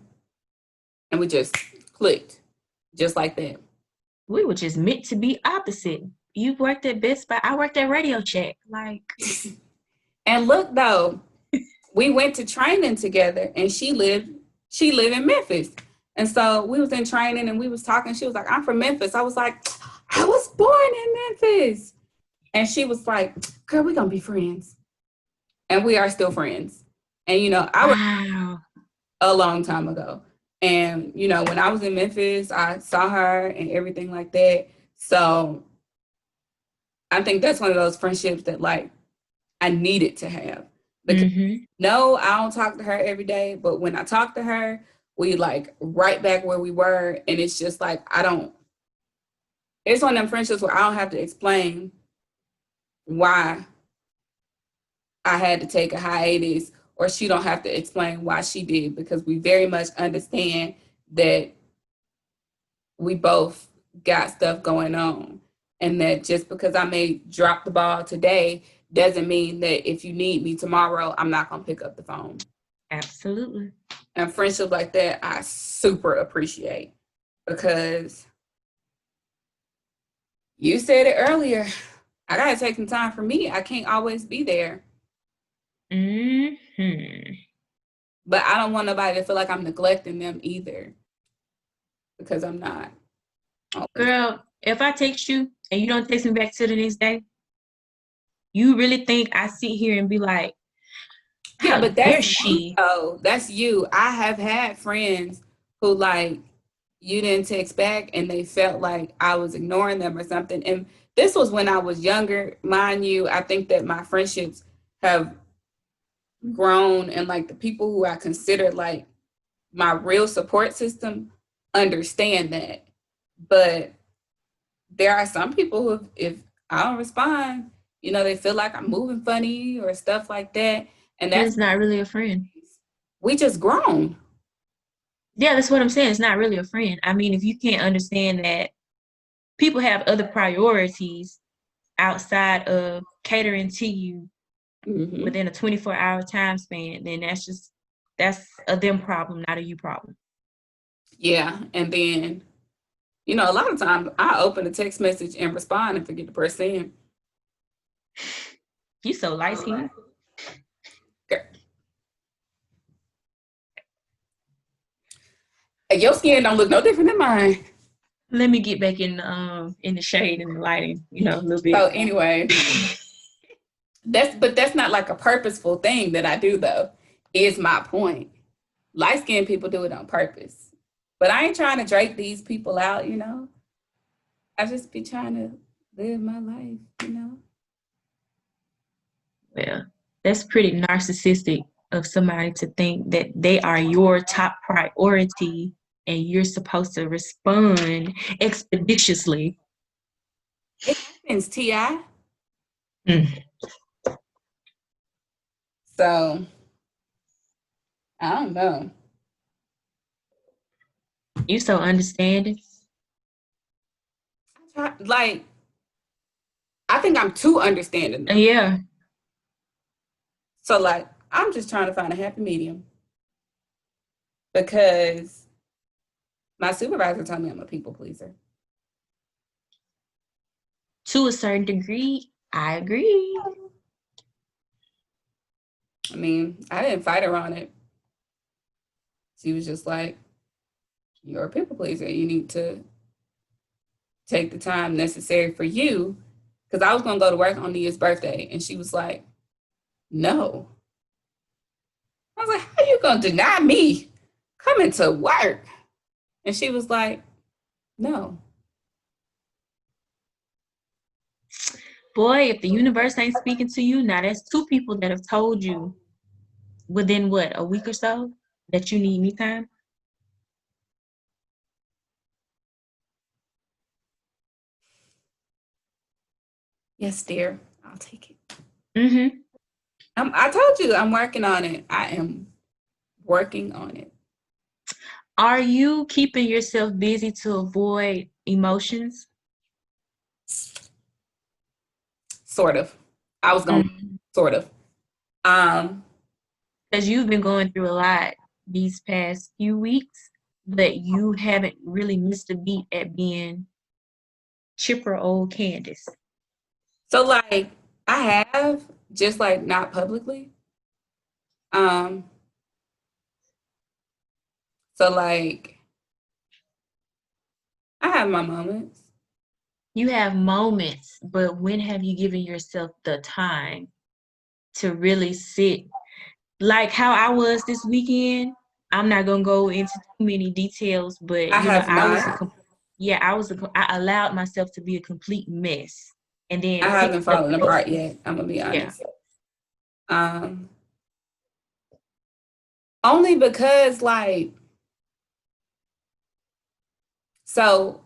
and we just clicked, just like that. We were just meant to be opposite. You worked at Best Buy, I worked at Radio Shack. Like, And look though, we went to training together, and she lived in Memphis, and so we was in training, and we was talking. She was like, "I'm from Memphis." I was like, "I was born in Memphis," and she was like, "Girl, we gonna be friends," and we are still friends. And I was wow. a long time ago, and when I was in Memphis, I saw her and everything like that. So I think that's one of those friendships that like I needed to have because Hmm. no, I don't talk to her every day, but when I talk to her, we like right back where we were, and it's just like I don't. It's one of them friendships where I don't have to explain why I had to take a hiatus or she don't have to explain why she did, because we very much understand that we both got stuff going on, and that just because I may drop the ball today doesn't mean that if you need me tomorrow, I'm not going to pick up the phone. Absolutely. And friendship like that, I super appreciate, because you said it earlier. I got to take some time for me. I can't always be there. Hmm. But I don't want nobody to feel like I'm neglecting them either, because I'm not always. Girl, if I text you and you don't text me back till the next day, you really think I sit here and be like, Yeah, how but dare that's you she? though. That's you. I have had friends who, like, you didn't text back and they felt like I was ignoring them or something. And this was when I was younger, mind you. I think that my friendships have grown, and like the people who I consider like my real support system understand that. But there are some people who, if I don't respond, they feel like I'm moving funny or stuff like that. And Then that's it's not really a friend. we just grown. Yeah, that's what I'm saying. It's not really a friend. I mean, if you can't understand that people have other priorities outside of catering to you Hmm. within a 24-hour time span, then that's a them problem, not a you problem. Yeah. And then, a lot of times I open a text message and respond and forget to press send. You so light skinned. Girl, your skin don't look no different than mine. Let me get back in the shade and the lighting, a little bit. So anyway, that's not like a purposeful thing that I do though, is my point. Light skinned people do it on purpose. But I ain't trying to drake these people out. I just be trying to live my life. Well, that's pretty narcissistic of somebody to think that they are your top priority and you're supposed to respond expeditiously. It happens, Ti. Mm. So I don't know. You so understanding. Like, I think I'm too understanding though. Yeah. So like, I'm just trying to find a happy medium, because my supervisor told me I'm a people pleaser. To a certain degree, I agree. I mean, I didn't fight her on it. She was just like, "You're a people pleaser. You need to take the time necessary for you." Because I was gonna go to work on Nia's birthday, and she was like, "No." I was like, "How you gonna deny me coming to work?" And she was like, "No." Boy, if the universe ain't speaking to you, now that's two people that have told you within what, a week or so that you need me time. Yes, dear. I'll take it. Mm-hmm. I told you I'm working on it. I am working on it. Are you keeping yourself busy to avoid emotions? Sort of. I was going to sort of. Um, Because you've been going through a lot these past few weeks, but you haven't really missed a beat at being chipper old Candace. so like I have, just like not publicly. Um, so like I have my moments. You have moments, but when have you given yourself the time to really sit? Like how I was this weekend, I'm not gonna go into too many details, but I have I was not. I allowed myself to be a complete mess, and I then picked haven't up fallen the apart pieces. yet. I'm gonna be Yeah. honest. Only because like, so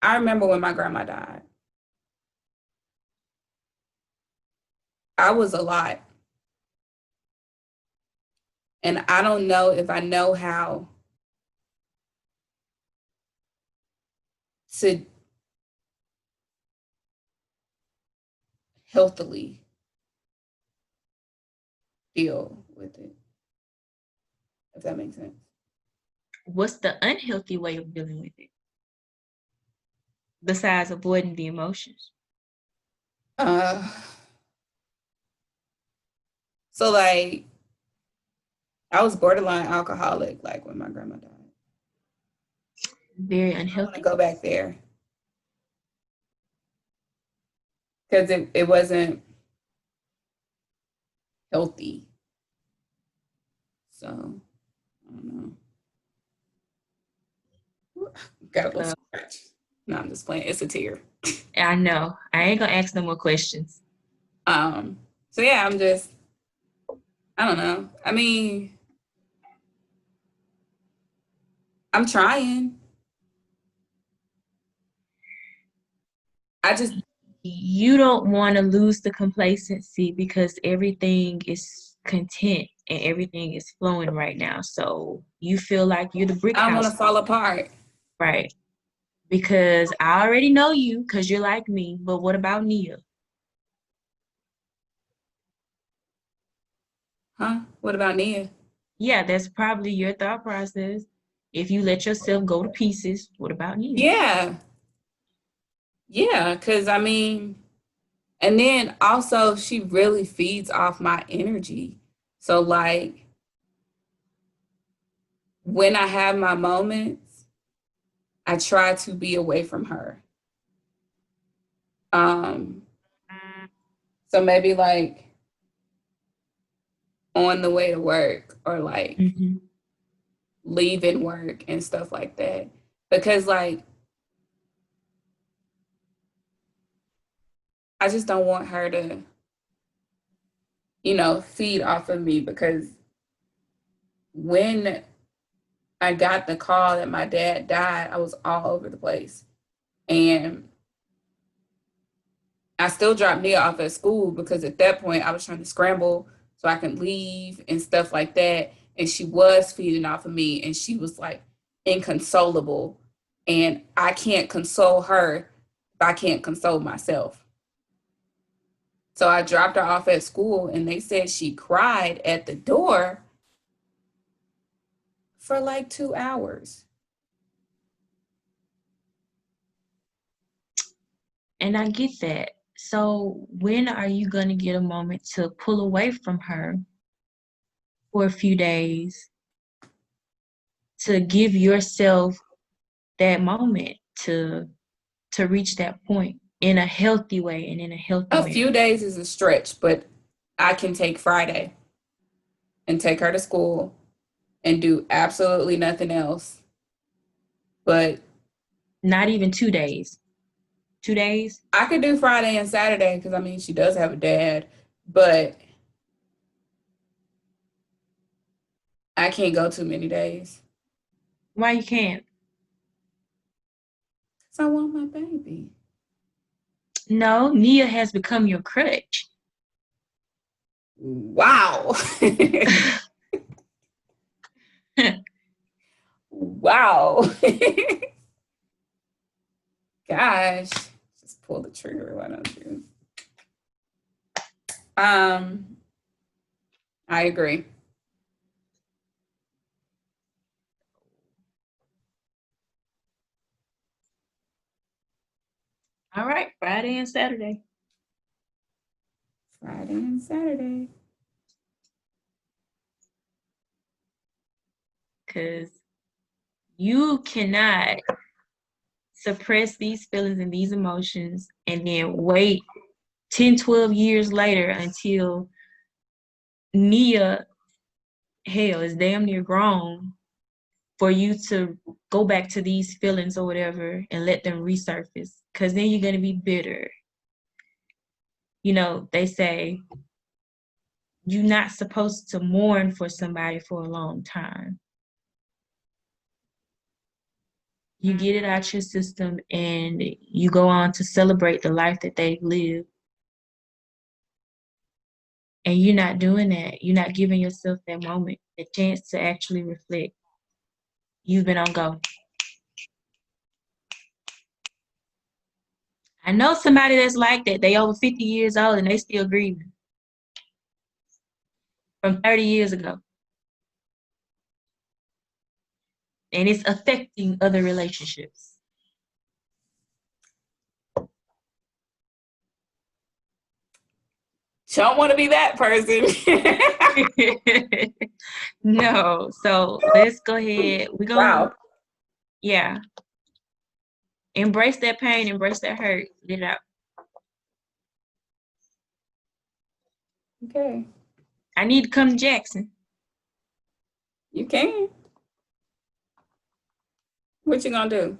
I remember when my grandma died. I was a lot. And I don't know if I know how to healthily deal with it, if that makes sense. What's the unhealthy way of dealing with it besides avoiding the emotions? Uh, so like I was borderline alcoholic like when my grandma died. Very I want to unhealthy. go back there because it wasn't healthy. So I don't know. Got a little Uh, scratch. No, I'm just playing. It's a tear. I know. I ain't gonna ask no more questions. Um. So yeah, I'm just. I don't know. I mean, I'm trying. I just. You don't want to lose the complacency because everything is content and everything is flowing right now. So you feel like you're the brick I don't want house, to fall apart. right? Because I already know you because you're like me. But what about Nia? Huh? What about Nia? Yeah, that's probably your thought process. If you let yourself go to pieces, what about Nia? Yeah. Yeah. Because I mean, and then also she really feeds off my energy. So like when I have my moments, I try to be away from her. Um, so maybe like on the way to work or like Mm-hmm. leaving work and stuff like that. Because like I just don't want her to, feed off of me because when I got the call that my dad died, I was all over the place. And I still dropped Nia off at school because at that point I was trying to scramble so I could leave and stuff like that. And she was feeding off of me and she was like inconsolable. And I can't console her if I can't console myself. So I dropped her off at school and they said she cried at the door for like 2 hours. And I get that. So when are you going to get a moment to pull away from her for a few days to give yourself that moment to reach that point in a healthy way and in a healthy A manner? few days is a stretch, but I can take Friday and take her to school and do absolutely nothing else. But Not even 2 days. 2 days? I could do Friday and Saturday because I mean, she does have a dad, but I can't go too many days Why you can't? because I want my baby. No, Nia has become your crutch. Wow. Wow. Gosh. Just pull the trigger, why don't you? Um, I agree. All right, Friday and Saturday. Friday and Saturday. Because you cannot suppress these feelings and these emotions and then wait 10, 12 years later until Nia, hell, is damn near grown for you to go back to these feelings or whatever and let them resurface. Because then you're going to be bitter. You know, they say you're not supposed to mourn for somebody for a long time. You get it out your system and you go on to celebrate the life that they've lived. And you're not doing that. You're not giving yourself that moment, the chance to actually reflect. You've been on go. I know somebody that's like that. They over 50 years old and they still grieving from 30 years ago. And it's affecting other relationships. Don't want to be that person. No. So let's go ahead. We're going to, Wow. yeah. Embrace that pain, embrace that hurt. Get it out. Okay. I need to come to Jackson. You can. What you gonna do?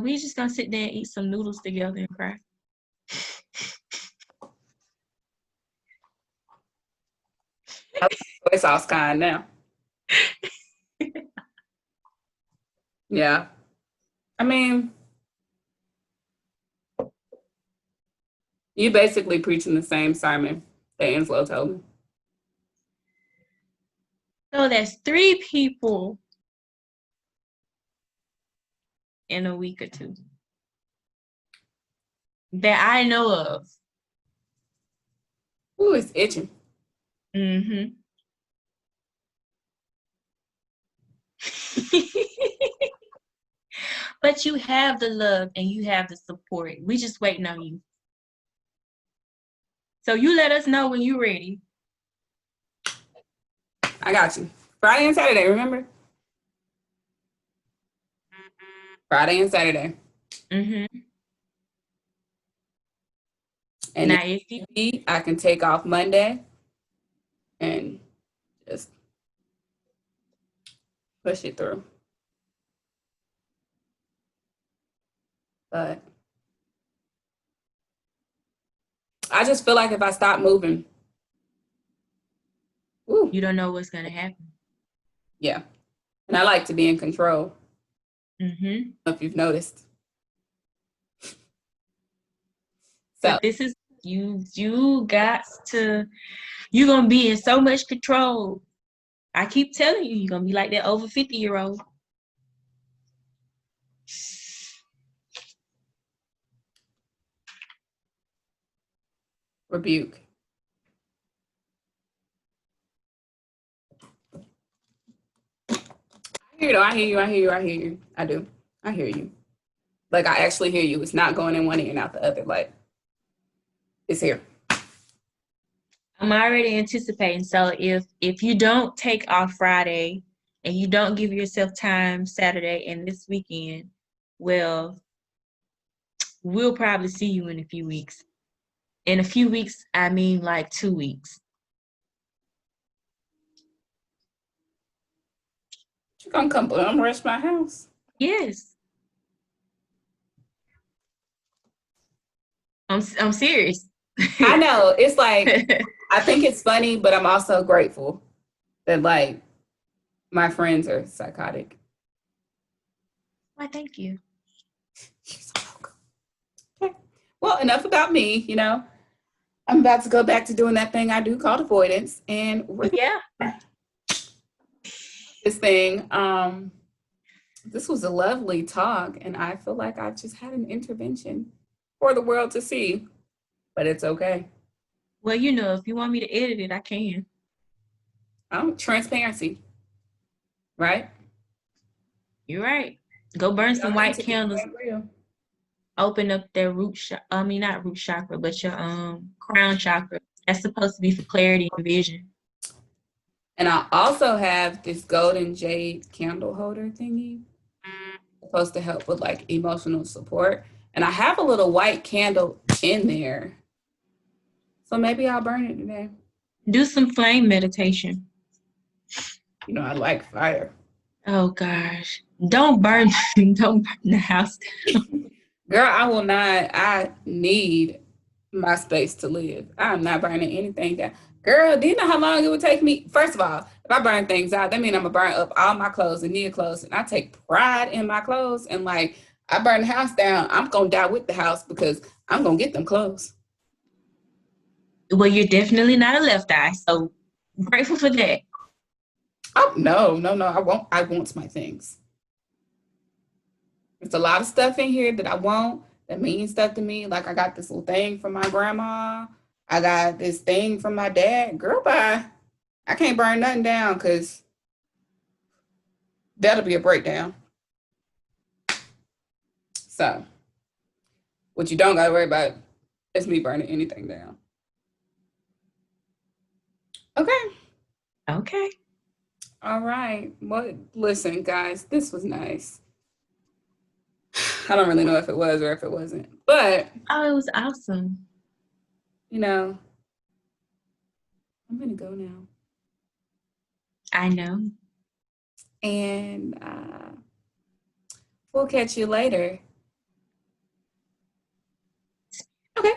We just gonna sit there and eat some noodles together and cry. Soy sauce kind now. Yeah. I mean, you basically preaching the same sermon that Anselo told me. So that's 3 people in a week or 2 that I know of. Ooh, it's itching. Mm-hmm. But you have the love and you have the support. We just waiting on you. So you let us know when you're ready. I got you. Friday and Saturday, remember? Friday and Saturday. Mm-hmm. And Now if you if I can take off Monday and just push it through. But I just feel like if I stop moving, ooh, you don't know what's gonna happen. yeah. And I like to be in control. Mm-hmm. If you've noticed. So But this is you got to you're gonna be in so much control. I keep telling you, you're gonna be like that over 50-year-old. rebuke. I hear you though. I hear you. I hear you. I hear you. I do. I hear you. Like I actually hear you. It's not going in one ear and out the other. Like it's here. I'm already anticipating. So if you don't take off Friday and you don't give yourself time Saturday and this weekend, well, we'll probably see you in a few weeks. In a few weeks, I mean like 2 weeks. You gonna come rush my house? Yes, I'm serious. I know. It's like I think it's funny, but I'm also grateful that like my friends are psychotic. Why, thank you. She's so welcome. Okay. Well, enough about me. I'm about to go back to doing that thing I do called avoidance, and we're Yeah. this thing. This was a lovely talk, and I feel like I've just had an intervention for the world to see, but it's okay. Well, if you want me to edit it, I can. Transparency, right? You're right. Go burn Be some white authentic and candles. be real. Open up their I mean, not root chakra, but your crown chakra. That's supposed to be for clarity and vision. And I also have this golden jade candle holder thingy, supposed to help with like emotional support. And I have a little white candle in there, so maybe I'll burn it today. Do some flame meditation. I like fire. Oh gosh. Don't burn don't burn the house down. Girl, I will not. I need my space to live. I'm not burning anything down. Girl, do you know how long it would take me? First of all, if I burn things out, that means I'm gonna burn up all my clothes and need clothes. And I take pride in my clothes. And like, I burn the house down, I'm gonna die with the house because I'm gonna get them clothes. Well, you're definitely not a left eye, so grateful for that. Oh no, no, no. I won't. I want my things. There's a lot of stuff in here that I want that means stuff to me. Like I got this little thing from my grandma. I got this thing from my dad. Girl, bye. I can't burn nothing down because that'll be a breakdown. So what you don't gotta worry about is me burning anything down. Okay. Okay. All right. Well, listen, guys, this was nice. I don't really know if it was or if it wasn't, but Oh, it was awesome. you know, I'm gonna go now, I know. and we'll catch you later. Okay.